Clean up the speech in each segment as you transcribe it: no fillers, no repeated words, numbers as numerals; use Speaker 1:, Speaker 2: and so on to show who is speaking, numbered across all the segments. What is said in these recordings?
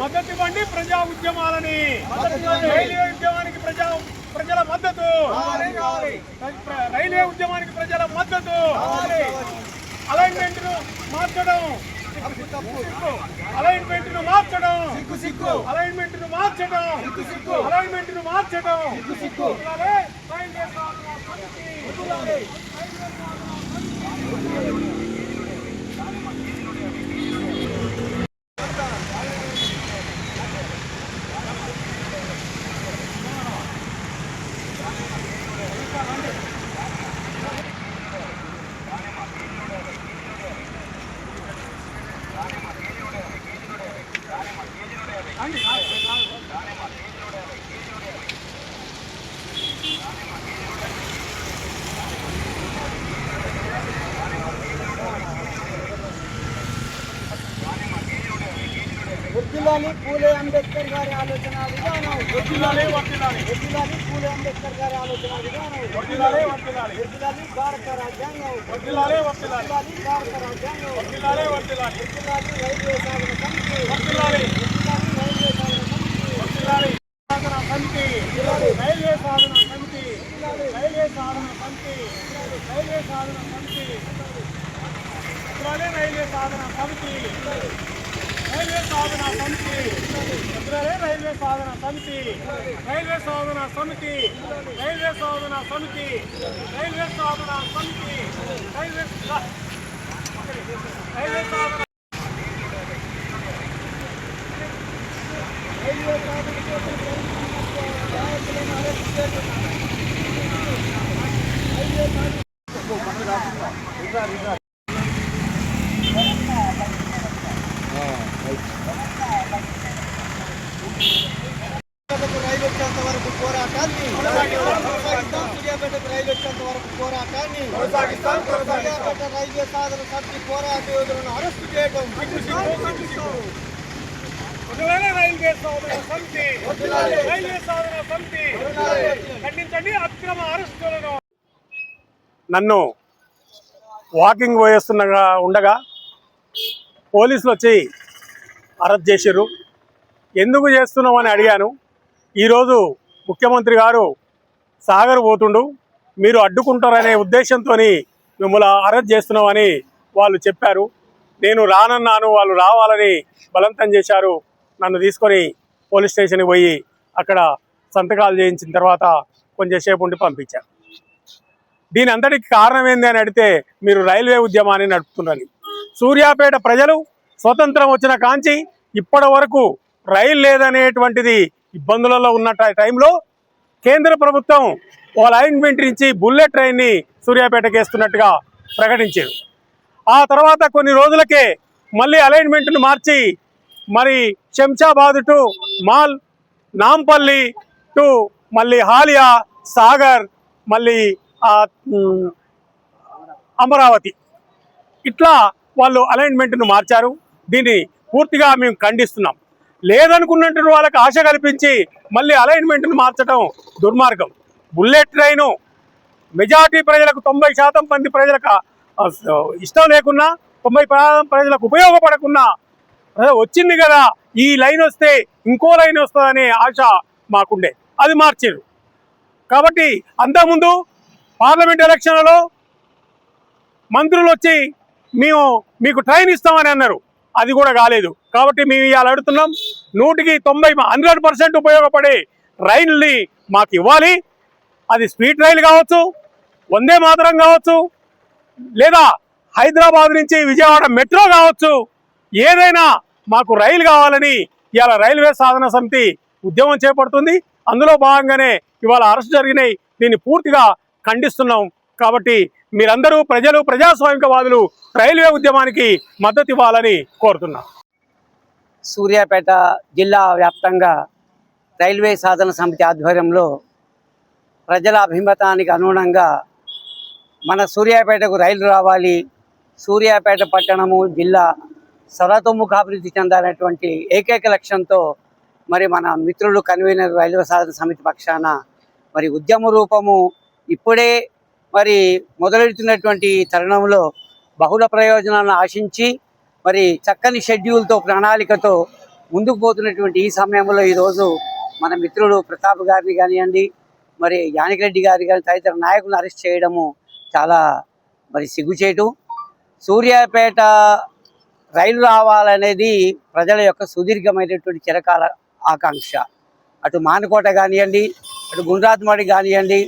Speaker 1: మద్దతు ఇవ్వండి ప్రజా ఉద్యమాలని. రైల్వే ఉద్యమానికి ప్రజల మద్దతు. రైల్వే ఉద్యమానికి ప్రజల మద్దతు. అలైన్మెంట్ ను మార్చడం, అలైన్మెంట్ ను మార్చడం, అలైన్మెంట్ ను మార్చడం, అలైన్మెంట్ ను మార్చడం.
Speaker 2: వద్దులాలి పూలే అంబేద్కర్ గారి ఆలోచన విధానం. వద్దులాలి పూలే అంబేద్కర్ గారి ఆలోచన విధానం. వద్దులాలి భారత రాజ్యాంగం. వద్దులాలి భారత రాజ్యాంగం. వద్దులాలి రైల్వే సాధన సమితి. వద్దులాలి రైల్వే సాధన సమితి. రైల్వే సాధన సమితి. రైల్వే సాధన సమితి. రైల్వే సాధన సమితి. రైల్వే సాధన సమితి. రైల్వే సాధన సమితి. రైల్వే సాధన సమితి. రైల్వే సాధన సమితి. రైల్వే సాధన సమితి. రైల్వే సాధన సమితి. రైల్వే సాధన రైలు వచ్చేంత వరకు పోరాటాన్ని సూర్యాపేటకు రైలు వచ్చేంత వరకు పోరాటాన్ని సూర్యాపేట రైల్వే సాధన సమితి పోరాట యోధులను అరెస్టు చేయడం. రైల్వే సాధన సమితి. రైల్వే సాధన సమితి ఖండించండి అక్రమ అరెస్టులను.
Speaker 1: నన్ను వాకింగ్ ఉండగా పోలీసులు వచ్చి అరెస్ట్ చేశారు. ఎందుకు చేస్తున్నామని అడిగాను. ఈరోజు ముఖ్యమంత్రి గారు సాగర్ పోతుండు, మీరు అడ్డుకుంటారనే ఉద్దేశంతో మిమ్మల్ని అరెస్ట్ చేస్తున్నామని వాళ్ళు చెప్పారు. నేను రానన్నాను, వాళ్ళు రావాలని బలవంతం చేశారు. నన్ను తీసుకొని పోలీస్ స్టేషన్కి పోయి అక్కడ సంతకాలు చేయించిన తర్వాత కొంచెంసేపు ఉండి పంపించారు. దీని అంతటికి కారణం ఏంది అని అడిగితే మీరు రైల్వే ఉద్యమాన్ని నడుపుతున్నారని. సూర్యాపేట ప్రజలు స్వతంత్రం వచ్చిన కాంచి ఇప్పటి వరకు రైలు లేదనేటువంటిది ఇబ్బందులలో ఉన్న టైంలో కేంద్ర ప్రభుత్వం వాళ్ళ అలైన్మెంట్ నుంచి బుల్లెట్ ట్రైన్ని సూర్యాపేటకి వేస్తున్నట్టుగా ప్రకటించారు. ఆ తర్వాత కొన్ని రోజులకే మళ్ళీ అలైన్మెంట్ను మార్చి మరి Shamshabad to mall, Nampally to మళ్ళీ హాలియా, సాగర్, మళ్ళీ అమరావతి, ఇట్లా వాళ్ళు అలైన్మెంట్ను మార్చారు. దీన్ని పూర్తిగా మేము ఖండిస్తున్నాం. లేదనుకున్నట్టు వాళ్ళకి ఆశ కల్పించి మళ్ళీ అలైన్మెంట్ను మార్చడం దుర్మార్గం. బుల్లెట్ ట్రైను మెజార్టీ ప్రజలకు 90% మంది ప్రజలకు ఇష్టం లేకున్నా, 90% ప్రజలకు ఉపయోగపడకున్నా వచ్చింది కదా, ఈ లైన్ వస్తే ఇంకో లైన్ వస్తుందనే ఆశ మాకుండే, అది మార్చారు. కాబట్టి అంతకుముందు పార్లమెంట్ ఎలక్షన్లలో మంత్రులు వచ్చి మేము మీకు ట్రైన్ ఇస్తామని అన్నారు, అది కూడా కాలేదు. కాబట్టి మేము ఇవాళ అడుగుతున్నాం, 100% ఉపయోగపడే రైళ్ళని మాకు ఇవ్వాలి. అది స్పీడ్ రైలు కావచ్చు, వందే మాతరం కావచ్చు, లేదా హైదరాబాద్ నుంచి విజయవాడ మెట్రో కావచ్చు, ఏదైనా మాకు రైలు కావాలని ఇవాళ రైల్వే సాధన సమితి ఉద్యమం చేపడుతుంది. అందులో భాగంగానే ఇవాళ అరెస్ట్ జరిగినాయి. దీన్ని పూర్తిగా ఖండిస్తున్నాం. కాబట్టి మీరందరూ ప్రజలు, ప్రజాస్వామికవాదులు రైల్వే ఉద్యమానికి మద్దతు ఇవ్వాలని కోరుతున్నాం.
Speaker 2: సూర్యాపేట జిల్లా వ్యాప్తంగా రైల్వే సాధన సమితి ఆధ్వర్యంలో ప్రజల అభిమతానికి అనుగుణంగా మన సూర్యాపేటకు రైలు రావాలి, సూర్యాపేట పట్టణము జిల్లా సర్వతోముఖాభివృద్ధి చెందాలనేటువంటి ఏకైక లక్ష్యంతో మరి మన మిత్రులు కన్వీనర్ రైల్వే సాధన సమితి పక్షాన మరి ఉద్యమ రూపము ఇప్పుడే మరి మొదలెడుతున్నటువంటి తరుణంలో బహుళ ప్రయోజనాలను ఆశించి మరి చక్కని షెడ్యూల్తో, ప్రణాళికతో
Speaker 3: ముందుకు పోతున్నటువంటి ఈ సమయంలో ఈరోజు మన మిత్రుడు ప్రతాప్ గారిని కానివ్వండి, మరి యానికిరెడ్డి గారి కానీ తదితర నాయకులను అరెస్ట్ చేయడము చాలా మరి సిగ్గుచేటు. సూర్యాపేట రైలు రావాలనేది ప్రజల యొక్క సుదీర్ఘమైనటువంటి చిరకాల ఆకాంక్ష. అటు మానుకోట కానివ్వండి, అటు గుండ్రాత్మడి కానివ్వండి,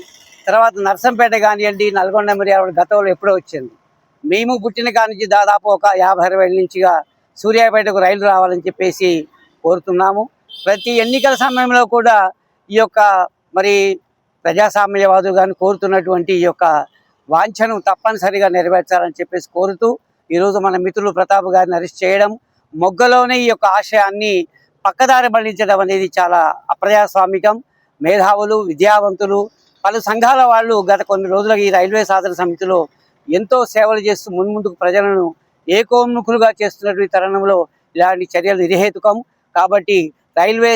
Speaker 3: తర్వాత నర్సంపేట కానివ్వండి, నల్గొండ మిర్యాల గతంలో ఎప్పుడో వచ్చింది. మేము పుట్టిన కాడి నుంచి దాదాపు ఒక 50-60 ఏళ్ళ నుంచిగా సూర్యాపేటకు రైలు రావాలని చెప్పేసి కోరుతున్నాము. ప్రతి ఎన్నికల సమయంలో కూడా ఈ యొక్క మరి ప్రజాస్వామ్యవాదులు కానీ కోరుతున్నటువంటి ఈ యొక్క వాంఛను తప్పనిసరిగా నెరవేర్చాలని చెప్పేసి కోరుతూ ఈరోజు మన మిత్రులు ప్రతాప్ గారిని అరెస్ట్ చేయడం, మొగ్గలోనే ఈ యొక్క ఆశయాన్ని పక్కదారి మళ్లించడం అనేది చాలా అప్రజాస్వామికం. మేధావులు, విద్యావంతులు, పలు సంఘాల వాళ్ళు గత కొన్ని రోజులుగా ఈ రైల్వే సాధన సమితిలో ఎంతో సేవలు చేస్తూ మున్ముందుకు ప్రజలను ఏకోన్ముఖులుగా చేస్తున్నటువంటి తరుణంలో ఇలాంటి చర్యలు నిర్హేతుకం. కాబట్టి రైల్వే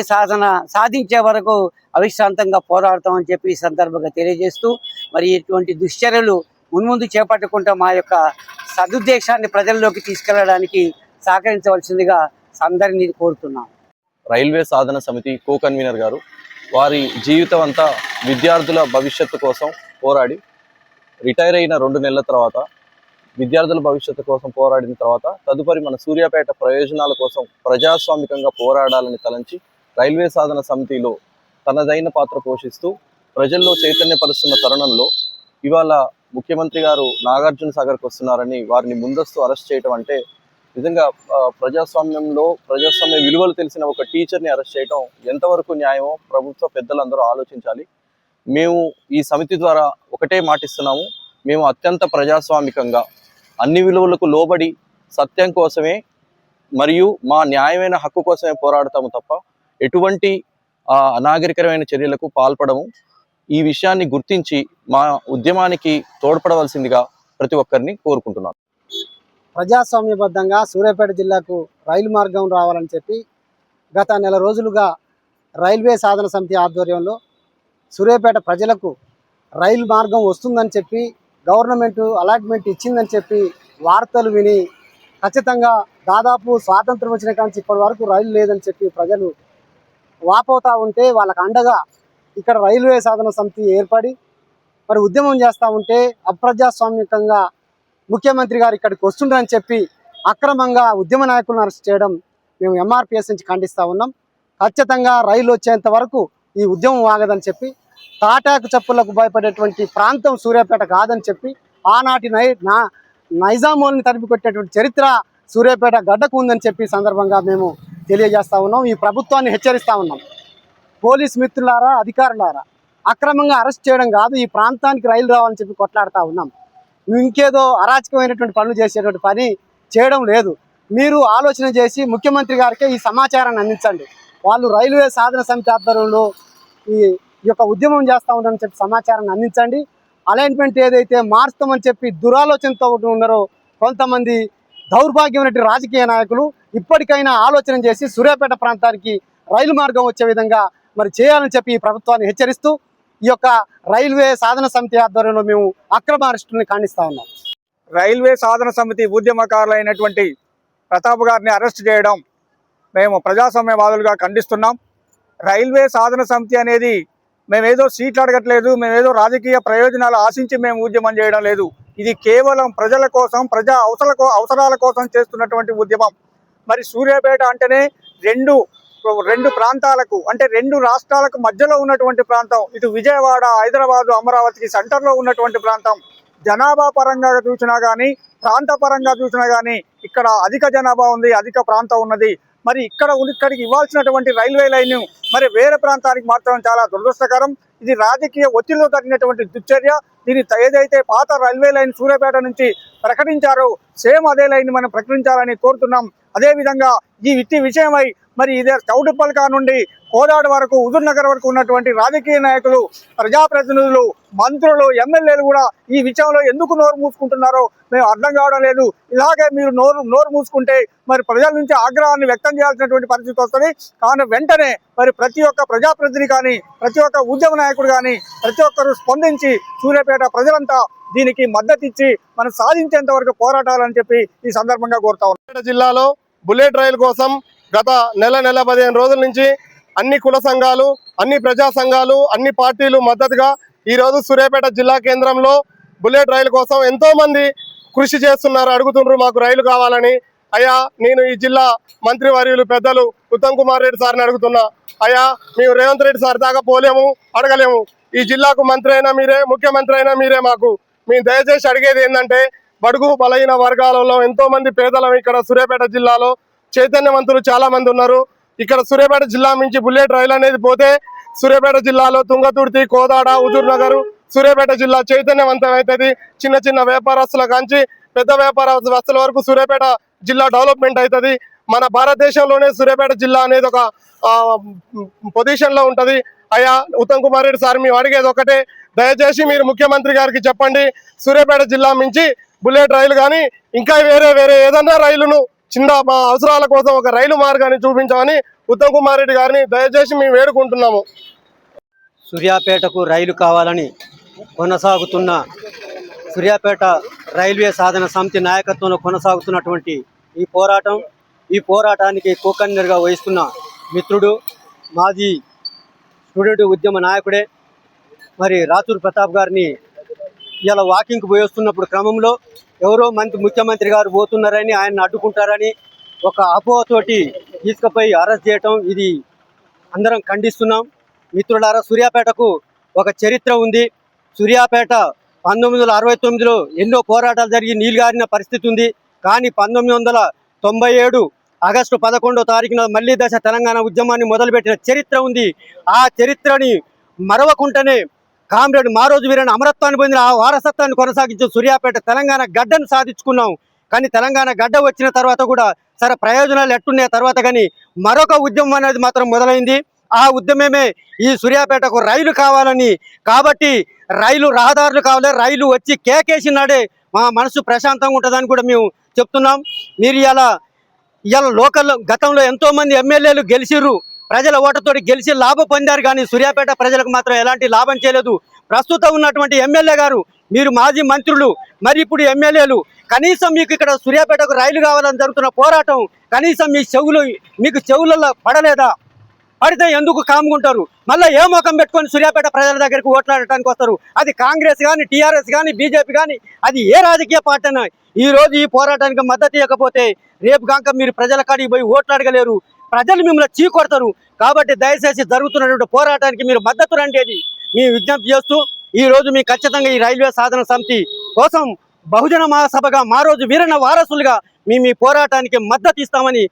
Speaker 3: సాధించే వరకు అవిశ్రాంతంగా పోరాడతామని చెప్పి ఈ సందర్భంగా తెలియజేస్తూ మరి ఇటువంటి దుశ్చర్యలు మున్ముందు చేపట్టకుండా మా యొక్క సదుద్దేశాన్ని ప్రజల్లోకి తీసుకెళ్లడానికి సహకరించవలసిందిగా అందరినీ కోరుతున్నాం.
Speaker 4: రైల్వే సాధన సమితి కో కన్వీనర్ గారు వారి జీవితం అంతా విద్యార్థుల భవిష్యత్తు కోసం పోరాడి రిటైర్ అయిన 2 నెలల తర్వాత విద్యార్థుల భవిష్యత్తు కోసం పోరాడిన తర్వాత తదుపరి మన సూర్యాపేట ప్రయోజనాల కోసం ప్రజాస్వామికంగా పోరాడాలని తలంచి రైల్వే సాధన సమితిలో తనదైన పాత్ర పోషిస్తూ ప్రజల్లో చైతన్యపరుస్తున్న తరుణంలో ఇవాళ ముఖ్యమంత్రి గారు నాగార్జున సాగర్కి వస్తున్నారని వారిని ముందస్తు అరెస్ట్ చేయడం అంటే నిజంగా ప్రజాస్వామ్య విలువలు తెలిసిన ఒక టీచర్ని అరెస్ట్ చేయడం ఎంతవరకు న్యాయమో ప్రభుత్వ పెద్దలందరూ ఆలోచించాలి. మేము ఈ సమితి ద్వారా ఒకటే మాటిస్తున్నాము, మేము అత్యంత ప్రజాస్వామికంగా అన్ని విలువలకు లోబడి సత్యం కోసమే మరియు మా న్యాయమైన హక్కు కోసమే పోరాడతాము తప్ప ఎటువంటి అనాగరికరమైన చర్యలకు పాల్పడము. ఈ విషయాన్ని గుర్తించి మా ఉద్యమానికి తోడ్పడవలసిందిగా ప్రతి ఒక్కరిని కోరుకుంటున్నాను.
Speaker 5: ప్రజాస్వామ్యబద్ధంగా సూర్యాపేట జిల్లాకు రైలు మార్గం రావాలని చెప్పి గత నెల రోజులుగా రైల్వే సాధన సమితి ఆధ్వర్యంలో సూర్యాపేట ప్రజలకు రైలు మార్గం వస్తుందని చెప్పి గవర్నమెంట్ అలాట్మెంట్ ఇచ్చిందని చెప్పి వార్తలు విని ఖచ్చితంగా దాదాపు స్వాతంత్రం వచ్చిన కాంచి ఇప్పటి వరకు రైలు లేదని చెప్పి ప్రజలు వాపోతూ ఉంటే వాళ్ళకు అండగా ఇక్కడ రైల్వే సాధన సమితి ఏర్పడి మరి ఉద్యమం చేస్తూ ఉంటే అప్రజాస్వామికంగా ముఖ్యమంత్రి గారు ఇక్కడికి వస్తుండ్రని చెప్పి అక్రమంగా ఉద్యమ నాయకులను అరెస్ట్ చేయడం మేము ఎంఆర్పిఎస్ నుంచి ఖండిస్తూ ఉన్నాం. ఖచ్చితంగా రైలు వచ్చేంత వరకు ఈ ఉద్యమం ఆగదని చెప్పి తాటాకు చెప్పులకు భయపడేటువంటి ప్రాంతం సూర్యాపేట కాదని చెప్పి ఆనాటి నైజామోల్ని తరిమికొట్టేటువంటి చరిత్ర సూర్యాపేట గడ్డకు ఉందని చెప్పి సందర్భంగా మేము తెలియజేస్తూ ఉన్నాం. ఈ ప్రభుత్వాన్ని హెచ్చరిస్తూ ఉన్నాం. పోలీస్ మిత్రులారా, అధికారులారా, అక్రమంగా అరెస్ట్ చేయడం కాదు, ఈ ప్రాంతానికి రైలు రావాలని చెప్పి కొట్లాడుతూ ఉన్నాం. ఇంకేదో అరాచకమైనటువంటి పనులు చేసేటువంటి పని చేయడం లేదు. మీరు ఆలోచన చేసి ముఖ్యమంత్రి గారికి ఈ సమాచారాన్ని అందించండి. వాళ్ళు రైల్వే సాధన సమితి ఆధ్వర్యంలో ఈ యొక్క ఉద్యమం చేస్తూ ఉందని చెప్పి సమాచారాన్ని అందించండి. అలైన్మెంట్ ఏదైతే మార్చుతామని చెప్పి దురాలోచనతో ఉన్నారో కొంతమంది దౌర్భాగ్యమైన రాజకీయ నాయకులు ఇప్పటికైనా ఆలోచన చేసి సూర్యాపేట ప్రాంతానికి రైలు మార్గం వచ్చే విధంగా మరి చేయాలని చెప్పి ఈ ప్రభుత్వాన్ని హెచ్చరిస్తూ ఈ యొక్క రైల్వే సాధన సమితి ఆధ్వర్యంలో మేము అక్రమ అరెస్టుని ఖండిస్తా ఉన్నాం.
Speaker 6: రైల్వే సాధన సమితి ఉద్యమకారులైనటువంటి ప్రతాప్ గారిని అరెస్ట్ చేయడం మేము ప్రజాస్వామ్యవాదులుగా ఖండిస్తున్నాం. రైల్వే సాధన సమితి అనేది మేమేదో సీట్లు అడగట్లేదు, మేమేదో రాజకీయ ప్రయోజనాలు ఆశించి మేము ఉద్యమం చేయడం లేదు. ఇది కేవలం ప్రజల కోసం, ప్రజా అవసరాల కోసం చేస్తున్నటువంటి ఉద్యమం. మరి సూర్యాపేట అంటేనే రెండు ప్రాంతాలకు అంటే 2 రాష్ట్రాలకు మధ్యలో ఉన్నటువంటి ప్రాంతం. ఇటు విజయవాడ, హైదరాబాదు, అమరావతికి సెంటర్లో ఉన్నటువంటి ప్రాంతం. జనాభా పరంగా చూసినా కానీ, ప్రాంత పరంగా చూసినా కానీ ఇక్కడ అధిక జనాభా ఉంది, అధిక ప్రాంతం ఉన్నది. మరి ఇక్కడికి ఇవ్వాల్సినటువంటి రైల్వే లైన్ మరి వేరే ప్రాంతానికి మార్చడం చాలా దురదృష్టకరం. ఇది రాజకీయ ఒత్తిడిలో జరిగినటువంటి దుశ్చర్య. దీని ఏదైతే పాత రైల్వే లైన్ సూర్యాపేట నుంచి ప్రకటించారో సేమ్ అదే లైన్ మనం ప్రకటించాలని కోరుతున్నాం. అదేవిధంగా ఈ విషయమై మరి ఇదే చౌటుప్పల్కా నుండి కోదాడ వరకు, హుజూర్ నగర్ వరకు ఉన్నటువంటి రాజకీయ నాయకులు, ప్రజాప్రతినిధులు, మంత్రులు, ఎమ్మెల్యేలు కూడా ఈ విషయంలో ఎందుకు నోరు మూసుకుంటున్నారో మేము అర్థం కావడం లేదు. ఇలాగే మీరు నోరు మూసుకుంటే మరి ప్రజల నుంచి ఆగ్రహాన్ని వ్యక్తం చేయాల్సినటువంటి పరిస్థితి వస్తుంది. కానీ వెంటనే మరి ప్రతి ఒక్క ప్రజాప్రతినిధి కానీ, ప్రతి ఒక్క ఉద్యమ నాయకుడు కానీ ప్రతి ఒక్కరూ స్పందించి సూర్యాపేట ప్రజలంతా దీనికి మద్దతు ఇచ్చి మనం సాధించేంత వరకు పోరాటాలని చెప్పి ఈ సందర్భంగా కోరుతా ఉన్నాం.
Speaker 7: జిల్లాలో బుల్లెట్ రైలు కోసం గత నెల 15 రోజుల నుంచి అన్ని కుల సంఘాలు, అన్ని ప్రజా సంఘాలు, అన్ని పార్టీలు మద్దతుగా ఈరోజు సూర్యాపేట జిల్లా కేంద్రంలో బుల్లెట్ రైలు కోసం ఎంతో మంది కృషి చేస్తున్నారు, అడుగుతుండ్రు మాకు రైలు కావాలని. అయ్యా, నేను ఈ జిల్లా మంత్రి వర్యులు పెద్దలు ఉత్తమ్ కుమార్ రెడ్డి సార్ని అడుగుతున్నా. అయ్యా, మేము రేవంత్ రెడ్డి సార్ దాకా పోలేము, అడగలేము. ఈ జిల్లాకు మంత్రి అయినా మీరే, ముఖ్యమంత్రి అయినా మీరే. మేము దయచేసి అడిగేది ఏంటంటే, బడుగు బలహీన వర్గాలలో ఎంతో మంది పేదలం ఇక్కడ సూర్యాపేట జిల్లాలో చైతన్యవంతులు చాలా మంది ఉన్నారు. ఇక్కడ సూర్యాపేట జిల్లా నుంచి బుల్లెట్ రైలు అనేది పోతే సూర్యాపేట జిల్లాలో తుంగతుర్తి, కోదాడ, హుజూర్ నగర్, సూర్యాపేట జిల్లా చైతన్యవంతం అవుతుంది. చిన్న చిన్న వ్యాపారస్తుల కాంచి పెద్ద వ్యాపారస్తుల వరకు సూర్యాపేట జిల్లా డెవలప్మెంట్ అవుతుంది. మన భారతదేశంలోనే సూర్యాపేట జిల్లా అనేది ఒక పొజిషన్ లో ఉంటది. అయ్యా ఉత్తమ్ కుమార్ రెడ్డి సార్, మేము అడిగేది ఒకటే, దయచేసి మీరు ముఖ్యమంత్రి గారికి చెప్పండి, సూర్యాపేట జిల్లా నుంచి బుల్లెట్ రైలు కానీ ఇంకా వేరే ఏదన్నా రైలును చిన్న మా అవసరాల కోసం ఒక రైలు మార్గాన్ని చూపించమని ఉత్తమ్ కుమార్ రెడ్డి గారిని దయచేసి మేము వేడుకుంటున్నాము.
Speaker 5: సూర్యాపేటకు రైలు కావాలని కొనసాగుతున్న సూర్యాపేట రైల్వే సాధన సమితి నాయకత్వంలో కొనసాగుతున్నటువంటి ఈ పోరాటానికి కోకన్వీనర్గా వహిస్తున్న మిత్రుడు, మాజీ స్టూడెంట్ ఉద్యమ నాయకుడే మరి రాతూరి ప్రతాప్ గారిని ఇలా వాకింగ్కి పోయి వస్తున్నప్పుడు క్రమంలో ఎవరో ముఖ్యమంత్రి గారు పోతున్నారని, ఆయన అడ్డుకుంటారని ఒక అపోహతోటి తీసుకుపోయి అరెస్ట్ చేయటం, ఇది అందరం ఖండిస్తున్నాం. మిత్రులారా, సూర్యాపేటకు ఒక చరిత్ర ఉంది. సూర్యాపేట 1969లో ఎన్నో పోరాటాలు జరిగి నీలుగారిన పరిస్థితి ఉంది. కానీ 1997 ఆగస్టు 11వ తారీఖున మళ్లీ దశ తెలంగాణ ఉద్యమాన్ని మొదలుపెట్టిన చరిత్ర ఉంది. ఆ చరిత్రని మరవకుంటనే కామ్రేడ్ మారోజు వీరన్న అమరత్వాన్ని పొందిన ఆ వారసత్వాన్ని కొనసాగించే సూర్యాపేట తెలంగాణ గడ్డను సాధించుకున్నాం. కానీ తెలంగాణ గడ్డ వచ్చిన తర్వాత కూడా సరే ప్రయోజనాలు ఎట్టున్నాయి తర్వాత, కానీ మరొక ఉద్యమం అనేది మాత్రం మొదలైంది. ఆ ఉద్యమమే ఈ సూర్యాపేటకు రైలు కావాలని. కాబట్టి రహదారులు కావాలి, రైలు వచ్చి కేకేసి నాడే మా మనసు ప్రశాంతంగా ఉంటుందని కూడా మేము చెప్తున్నాం. మీరు ఇలా లోకల్ గతంలో ఎంతో మంది ఎమ్మెల్యేలు గెలిచిర్రు, ప్రజల ఓటుతోటి గెలిచి లాభం పొందారు. కానీ సూర్యాపేట ప్రజలకు మాత్రం ఎలాంటి లాభం చేయలేదు. ప్రస్తుతం ఉన్నటువంటి ఎమ్మెల్యే గారు, మీరు మాజీ మంత్రులు, మరి ఇప్పుడు ఎమ్మెల్యేలు, కనీసం మీకు ఇక్కడ సూర్యాపేటకు రైలు కావాలని జరుగుతున్న పోరాటం కనీసం మీకు చెవులలో పడలేదా? పడితే ఎందుకు కాముకుంటారు? మళ్ళీ ఏ మోకం పెట్టుకొని సూర్యాపేట ప్రజల దగ్గరికి ఓట్లాడటానికి వస్తారు? అది కాంగ్రెస్ కానీ, టీఆర్ఎస్ కానీ, బీజేపీ కానీ, అది ఏ రాజకీయ పార్టీ అయినా ఈ రోజు ఈ పోరాటానికి మద్దతు ఇవ్వకపోతే రేపు కాక మీరు ప్రజల కాడికి పోయి ఓట్లాడగలేరు. ప్రజలు మిమ్మల్ని చీకొడతారు. కాబట్టి దయచేసి జరుగుతున్నటువంటి పోరాటానికి మీరు మద్దతు రండి మీ విజ్ఞప్తి చేస్తూ, ఈ రోజు మీ ఖచ్చితంగా ఈ రైల్వే సాధన సమితి కోసం బహుజన మహాసభగా మారోజు వీరన్న వారసులుగా మీ పోరాటానికి మద్దతు ఇస్తామని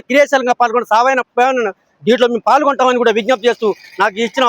Speaker 5: క్రియాశీలంగా పాల్గొని సావైన దీంట్లో మేము పాల్గొంటామని కూడా విజ్ఞప్తి చేస్తూ నాకు ఇచ్చిన